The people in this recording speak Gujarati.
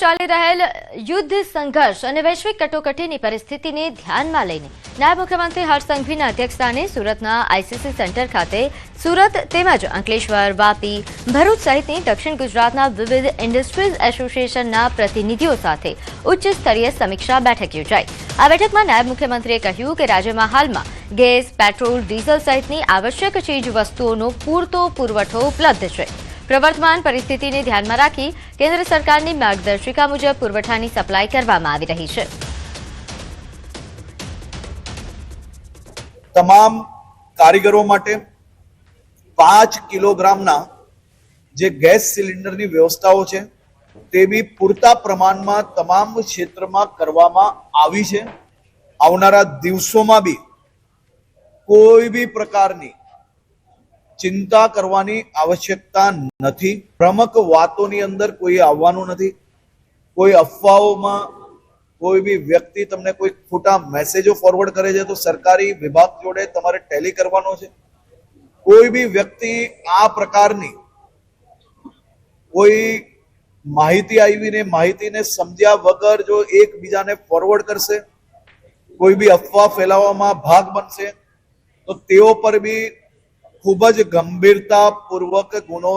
ચાલી રહેલ યુદ્ધ સંઘર્ષ અને વૈશ્વિક કટોકટીની પરિસ્થિતિને ધ્યાનમાં લઈને નાયબ મુખ્યમંત્રી હર્ષ સંઘવીના અધ્યક્ષસ્થાને સુરતના આઈસીસી સેન્ટર ખાતે સુરત તેમજ અંકલેશ્વર, વાપી, ભરૂચ સહિતની દક્ષિણ ગુજરાતના વિવિધ ઇન્ડસ્ટ્રીઝ એસોસિએશનના પ્રતિનિધિઓ સાથે ઉચ્ચ સ્તરીય સમીક્ષા બેઠક યોજાઈ। આ બેઠકમાં નાયબ મુખ્યમંત્રીએ કહ્યું કે રાજ્યમાં હાલમાં ગેસ, પેટ્રોલ, ડીઝલ સહિતની આવશ્યક ચીજ વસ્તુઓનો પૂરતો પુરવઠો ઉપલબ્ધ છે। પ્રવર્તમાન પરિસ્થિતિને ધ્યાનમાં રાખી કેન્દ્ર સરકારની માર્ગદર્શિકા મુજબ પુરવઠાની સપ્લાય કરવામાં આવી રહી છે। તમામ કારીગરો માટે 5 કિલોગ્રામના જે ગેસ સિલિન્ડરની વ્યવસ્થાઓ છે તે બી પૂરતા પ્રમાણમાં તમામ ક્ષેત્રમાં કરવામાં આવી છે। આવનારા દિવસોમાં બી કોઈ બી પ્રકારની चिंता करवानी आवश्यकता नहीं। भ्रमक वातोनी अंदर कोई आववानुं नहीं। कोई अफवाओमां कोई भी व्यक्ति तमने कोई खोटा मेसेजो फॉरवर्ड करे छे तो सरकारी विभाग जोड़े तमारे टेली करवानो छे। कोई भी व्यक्ति आ प्रकारनी कोई माहिती आवीने माहितीने समझ्या वगर जो एकबीजाने फॉरवर्ड करशे, कोई भी अफवा फैलाववामां भाग बनशे तो तेओ पर भी खूब ज गंभीरता पूर्वक गुनो